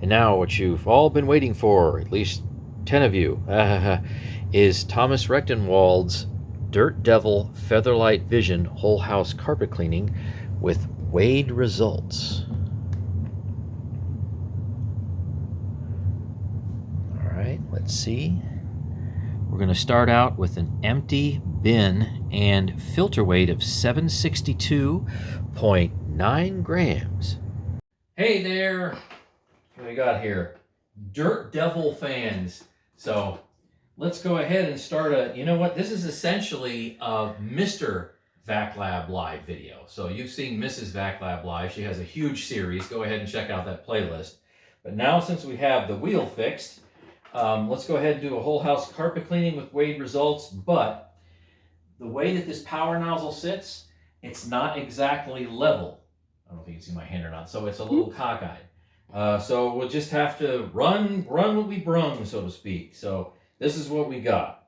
And now what you've all been waiting for, at least 10 of you, is Thomas Rechtenwald's Dirt Devil Featherlite Vision Whole House Carpet Cleaning with weighed results. All right, let's see. We're going to start out with an empty bin and filter weight of 762.9 grams. Hey there! What do we got here? Dirt Devil fans. So let's go ahead and start a, you know what? This is essentially a Mr. VacLab Live video. So you've seen Mrs. VacLab Live. She has a huge series. Go ahead and check out that playlist. But now since we have the wheel fixed, let's go ahead and do a whole house carpet cleaning with weighed results. But the way that this power nozzle sits, it's not exactly level. I don't know if you can see my hand or not. So it's a little cockeyed. So we'll just have to run what we brung, so to speak. So this is what we got.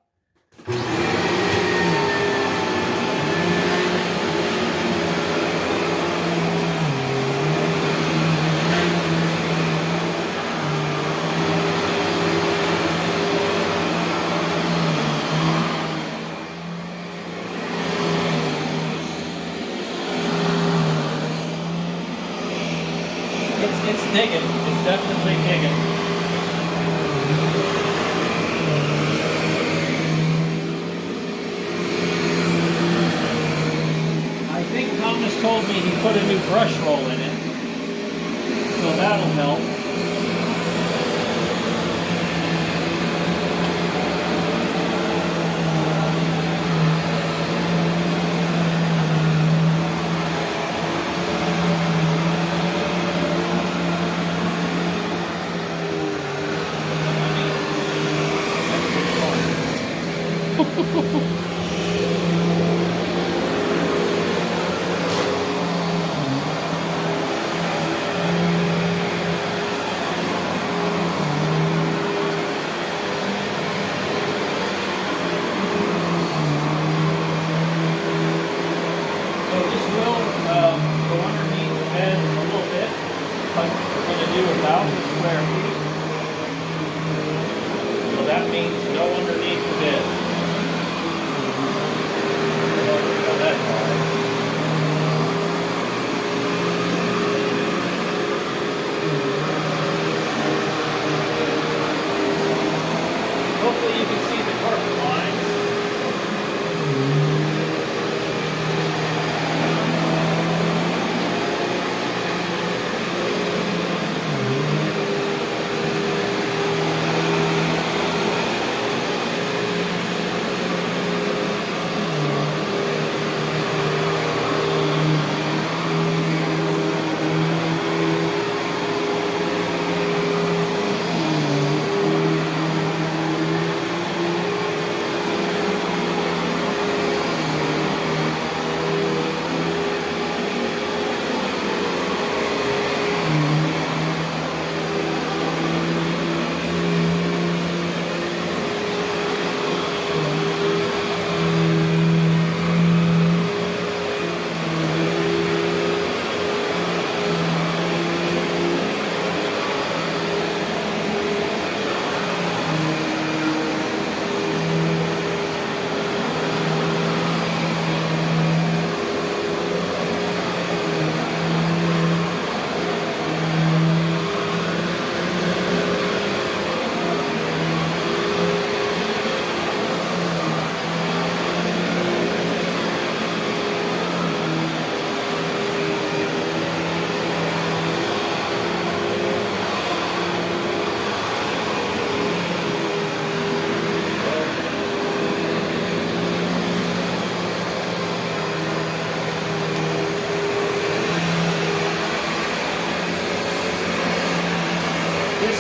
It's digging. It's definitely digging. I think Thomas told me he put a new brush roll in it, so that'll help. About square feet. So that means no underneath the bed. Go that far. Hopefully you can see the carpet lines.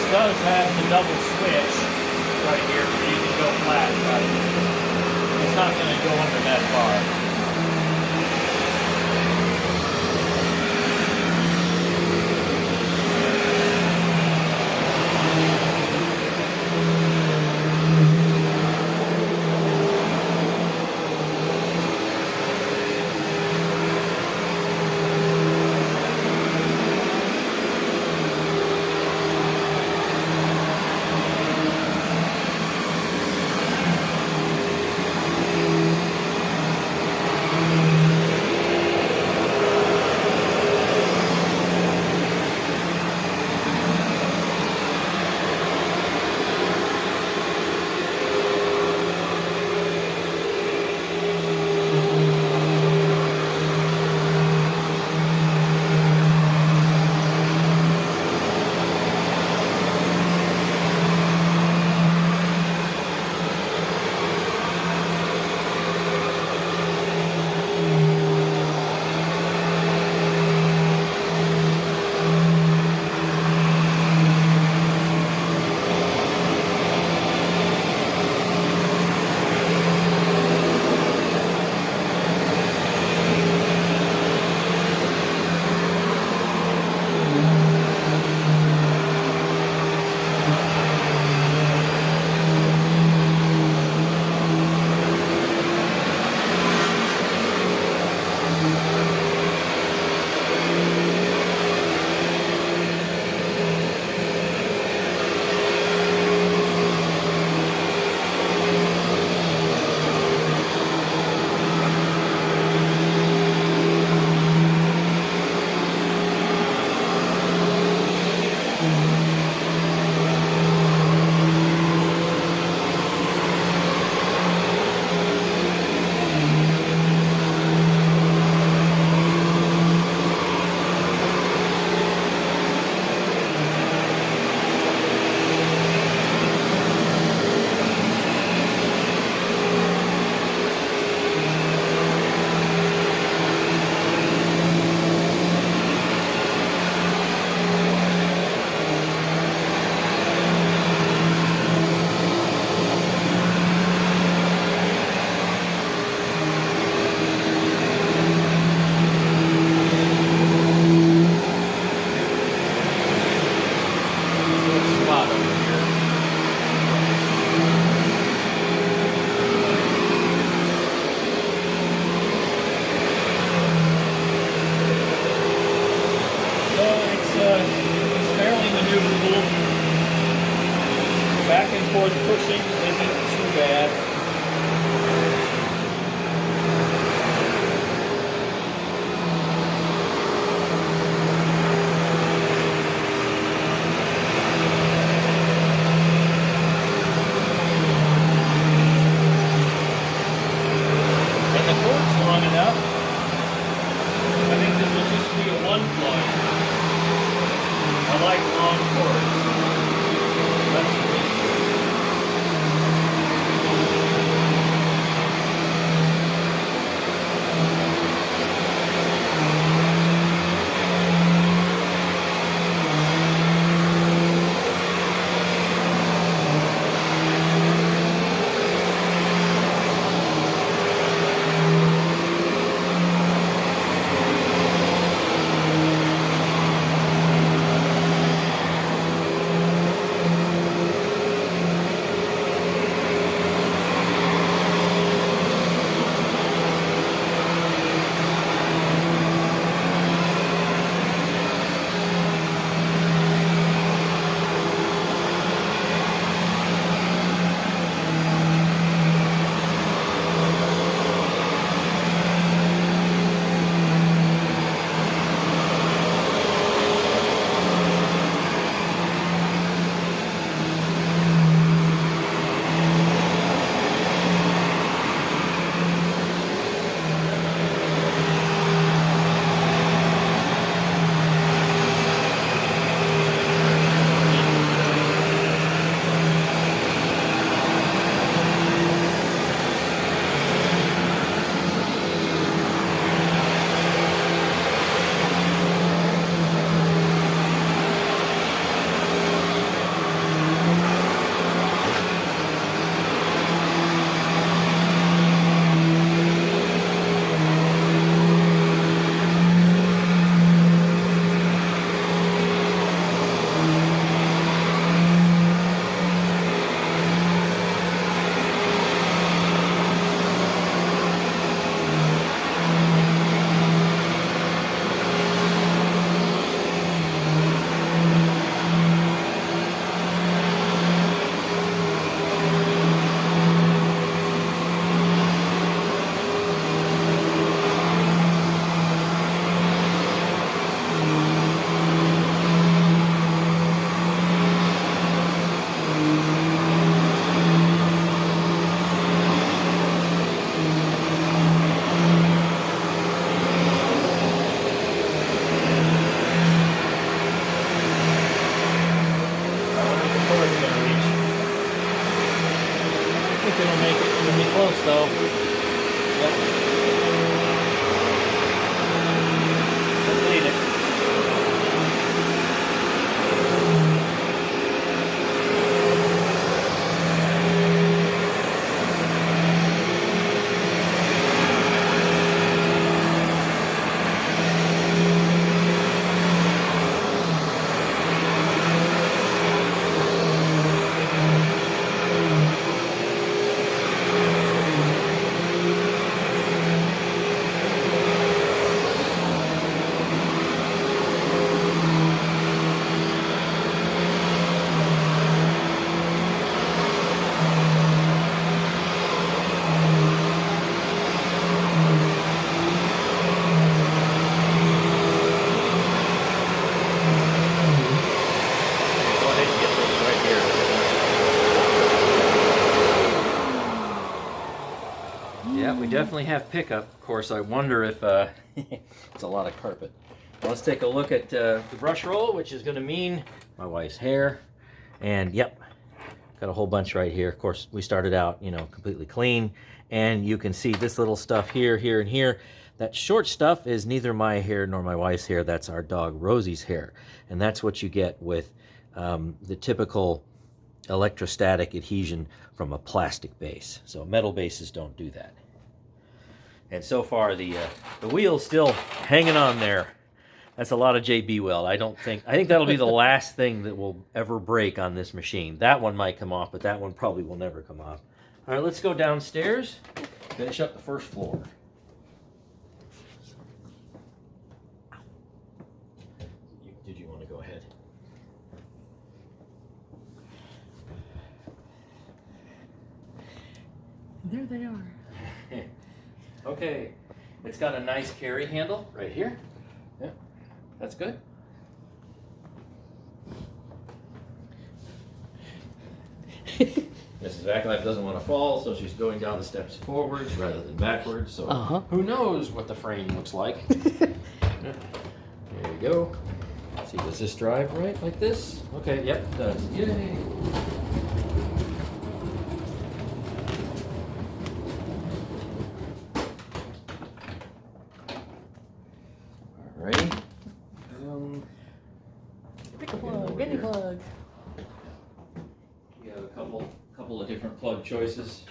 Does have the double switch right here so you can go flat, but it's not going to go under that bar. maneuverable. Back and forth pushing isn't too bad. Yeah, we definitely have pickup. Of course, I wonder if it's a lot of carpet. Well, let's take a look at the brush roll, which is going to mean my wife's hair. And yep, got a whole bunch right here. Of course, we started out, completely clean. And you can see this little stuff here, here, and here. That short stuff is neither my hair nor my wife's hair. That's our dog Rosie's hair. And that's what you get with the typical electrostatic adhesion from a plastic base. So metal bases don't do that. And so far the wheel's still hanging on there. That's a lot of JB weld. I think that'll be the last thing that will ever break on this machine. That one might come off, but that one probably will never come off. All right, let's go downstairs, finish up the first floor. Did you want to go ahead? There they are. Okay, it's got a nice carry handle right here. Yeah, that's good. Mrs. Bagless doesn't want to fall, so she's going down the steps forwards rather than backwards. So who knows what the frame looks like? There you go. See, does this drive right like this? Okay, yep, it does. Yay! Alrighty. Pick a plug, any plug. You have a couple of different plug choices.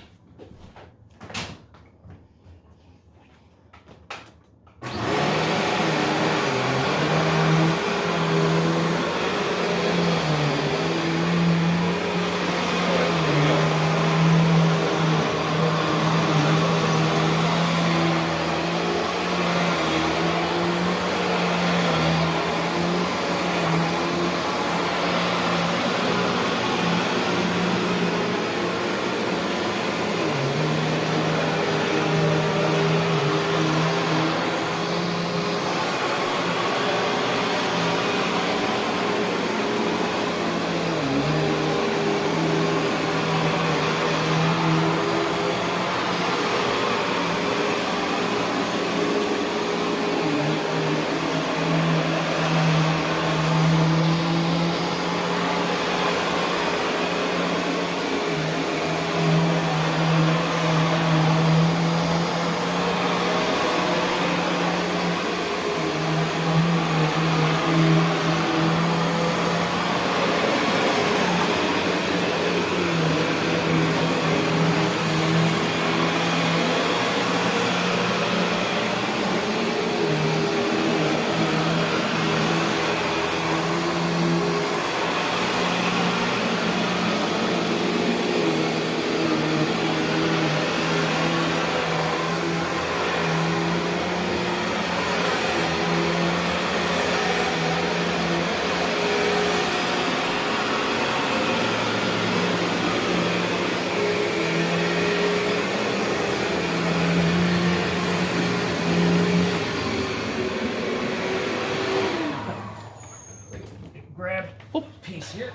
Grab a piece here.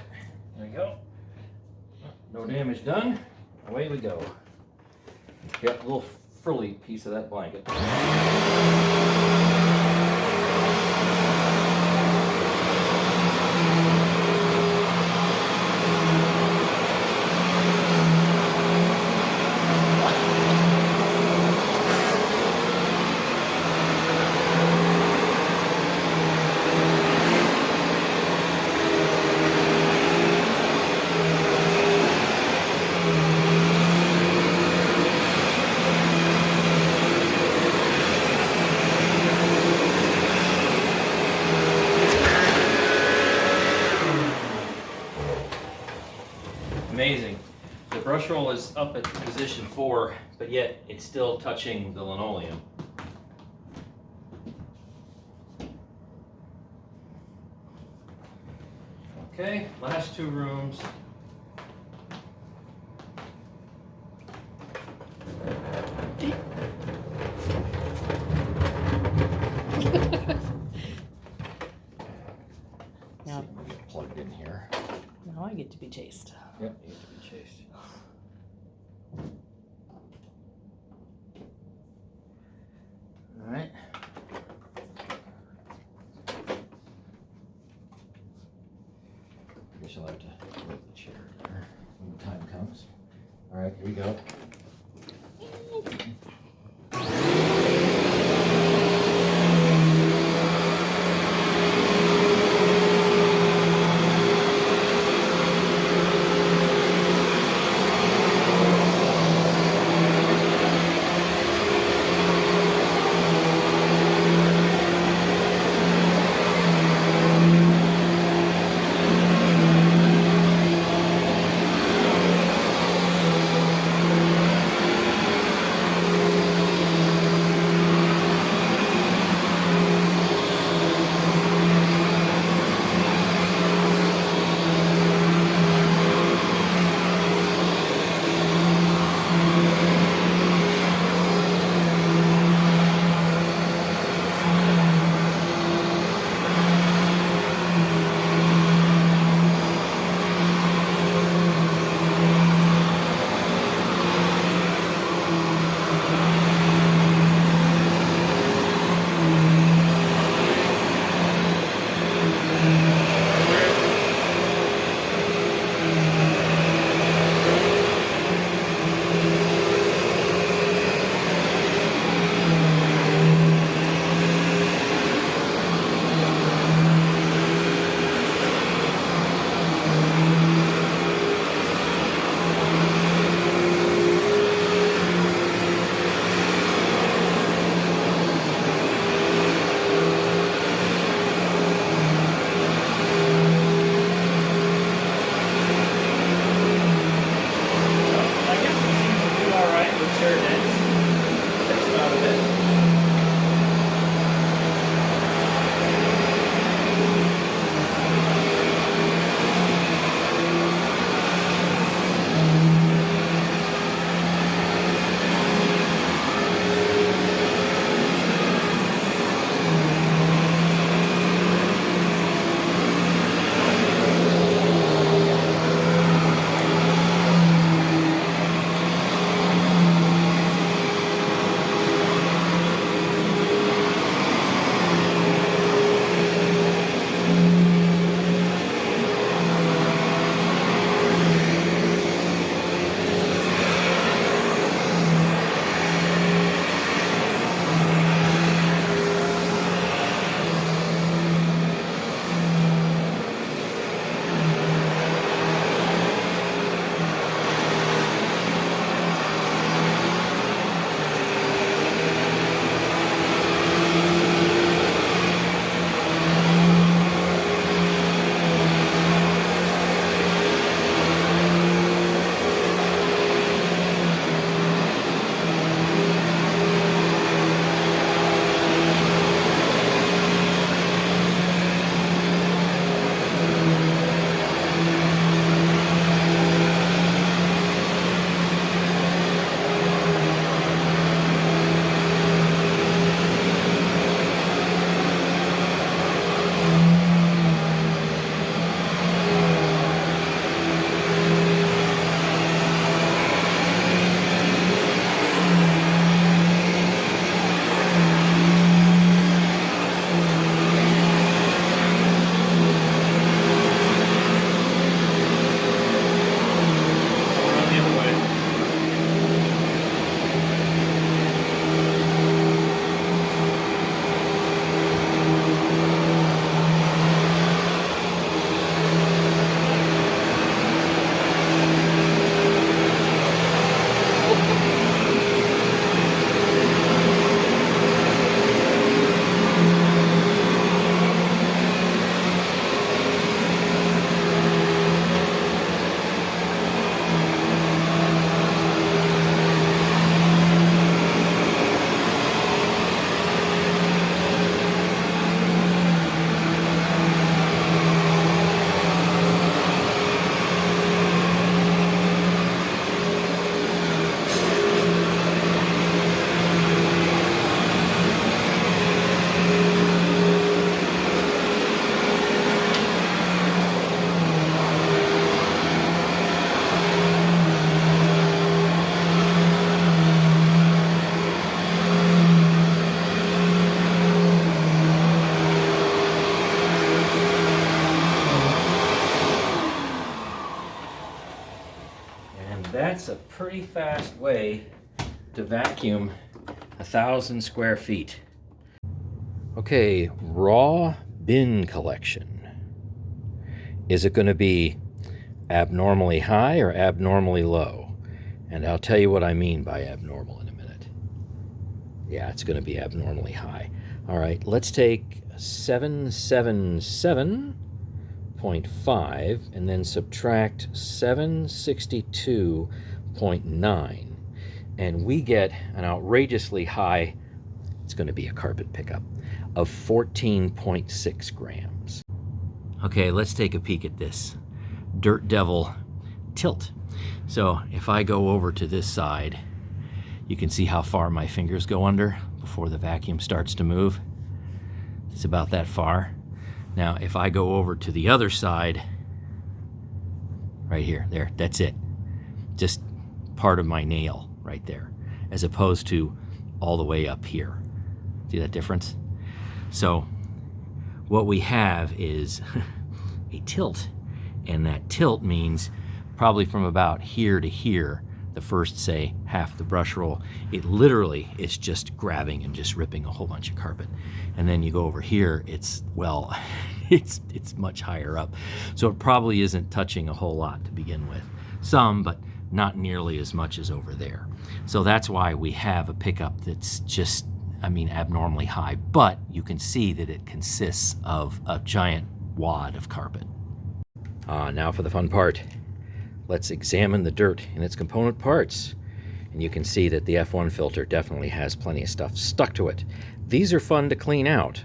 There we go. No damage done. Away we go. Got a little frilly piece of that blanket. Amazing. The brush roll is up at position 4, but yet it's still touching the linoleum. Okay, last 2 rooms. Now, See if we get plugged in here. now I get to be chased. Yep, you get to be chased. All right. I guess I'll have to move the chair there when the time comes. All right, here we go. that's a pretty fast way to vacuum 1,000 square feet. Okay, raw bin collection. Is it going to be abnormally high or abnormally low? And I'll tell you what I mean by abnormal in a minute. Yeah, it's going to be abnormally high. All right, let's take 777.5 and then subtract 762.9. And we get an outrageously high, it's going to be a carpet pickup, of 14.6 grams. Okay, let's take a peek at this Dirt Devil tilt. So if I go over to this side, you can see how far my fingers go under before the vacuum starts to move. It's about that far. Now, if I go over to the other side, right here, there, that's it. Just part of my nail right there, as opposed to all the way up here. See that difference? So what we have is a tilt, and that tilt means probably from about here to here, the first, say, half the brush roll, it literally is just grabbing and just ripping a whole bunch of carpet. And then you go over here, it's, well, it's much higher up. So it probably isn't touching a whole lot to begin with. Some, but not nearly as much as over there. So that's why we have a pickup that's just, I mean, abnormally high, but you can see that it consists of a giant wad of carpet. Now for the fun part. Let's examine the dirt in its component parts. And you can see that the F1 filter definitely has plenty of stuff stuck to it. These are fun to clean out.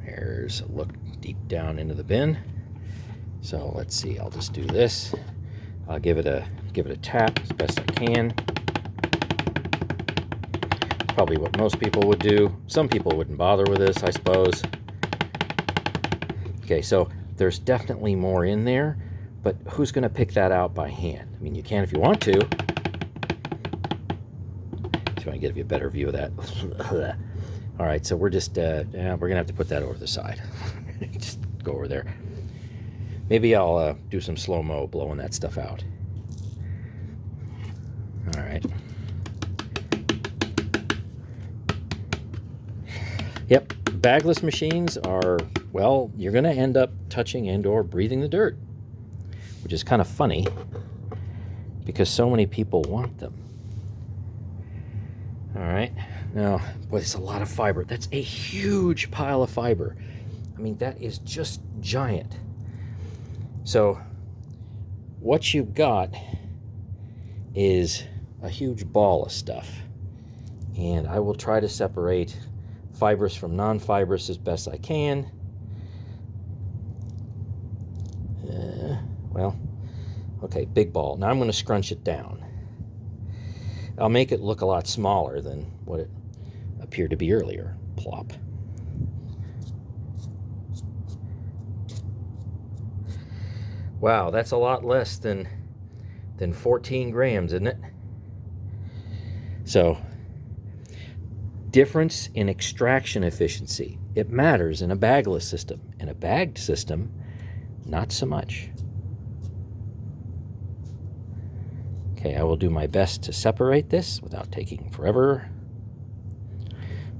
There's a look deep down into the bin. So let's see, I'll just do this. I'll give it a tap as best I can. Probably what most people would do. Some people wouldn't bother with this, I suppose. Okay, so there's definitely more in there, but who's going to pick that out by hand? I mean, you can if you want to. See if I can give you a better view of that. All right, so we're just, we're going to have to put that over the side. Just go over there. Maybe I'll do some slow-mo blowing that stuff out. All right. Yep, bagless machines are, well, you're going to end up touching and or breathing the dirt, which is kind of funny because so many people want them. All right, now, boy, it's a lot of fiber. That's a huge pile of fiber. I mean, that is just giant. So what you've got is a huge ball of stuff, and I will try to separate fibrous from non-fibrous as best I can. Well, okay, big ball. Now I'm going to scrunch it down. I'll make it look a lot smaller than what it appeared to be earlier. Plop. Wow, that's a lot less than 14 grams, isn't it? So, difference in extraction efficiency. It matters in a bagless system. In a bagged system, not so much. Okay, I will do my best to separate this without taking forever.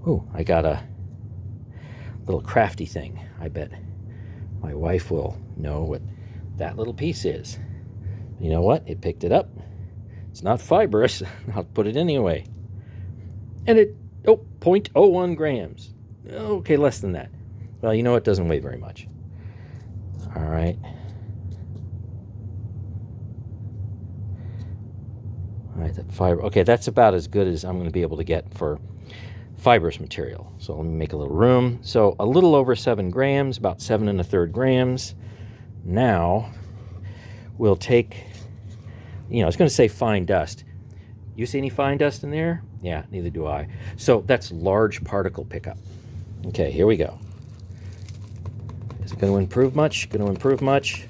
Ooh, I got a little crafty thing. I bet my wife will know what that little piece is. You know what? It picked it up. It's not fibrous. I'll put it anyway. And it, 0.01 grams. Okay, less than that. Well, you know, it doesn't weigh very much. All right. All right, that fiber. Okay, that's about as good as I'm going to be able to get for fibrous material. So let me make a little room. So a little over 7 grams, about 7 1/3 grams. Now we'll take, you know, it's going to say fine dust. You see any fine dust in there? Yeah, neither do I. So that's large particle pickup. Okay, here we go. Is it going to improve much? Going to improve much?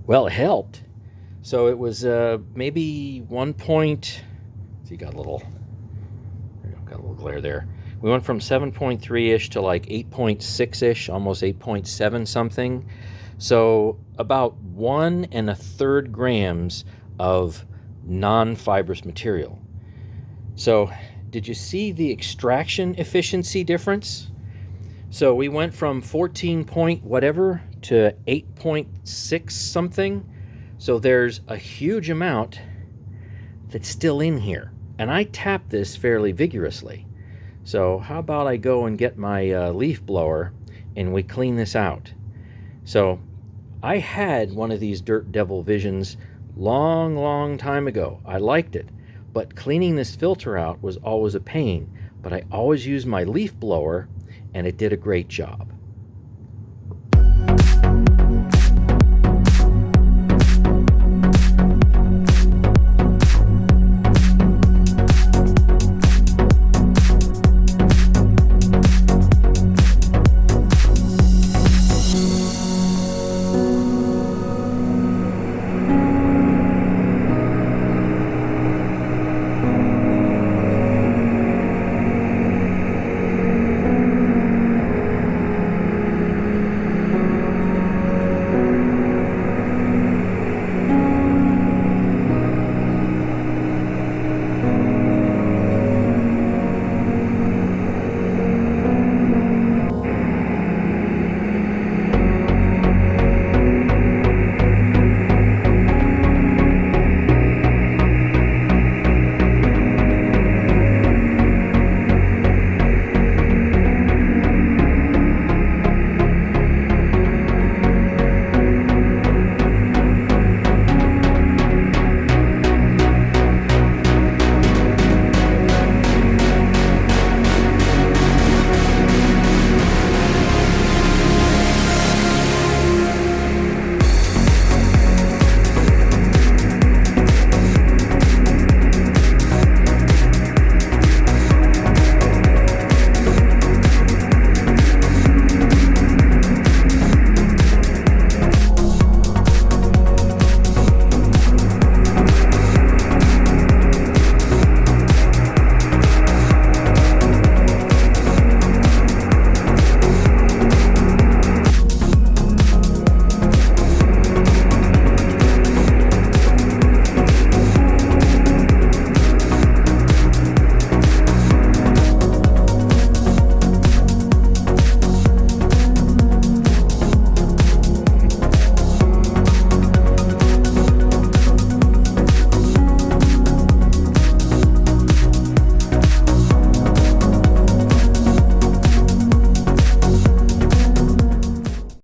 Well, it helped. So it was maybe 1 point. So you got a little glare there. We went from 7.3-ish to like 8.6-ish, almost 8.7 something. So about 1 1/3 grams of non-fibrous material. So did you see the extraction efficiency difference? So we went from 14 point whatever to 8.6 something. So there's a huge amount that's still in here. And I tapped this fairly vigorously. So how about I go and get my leaf blower and we clean this out. So I had one of these Dirt Devil Visions long time ago. I liked it, but cleaning this filter out was always a pain. But I always used my leaf blower and it did a great job.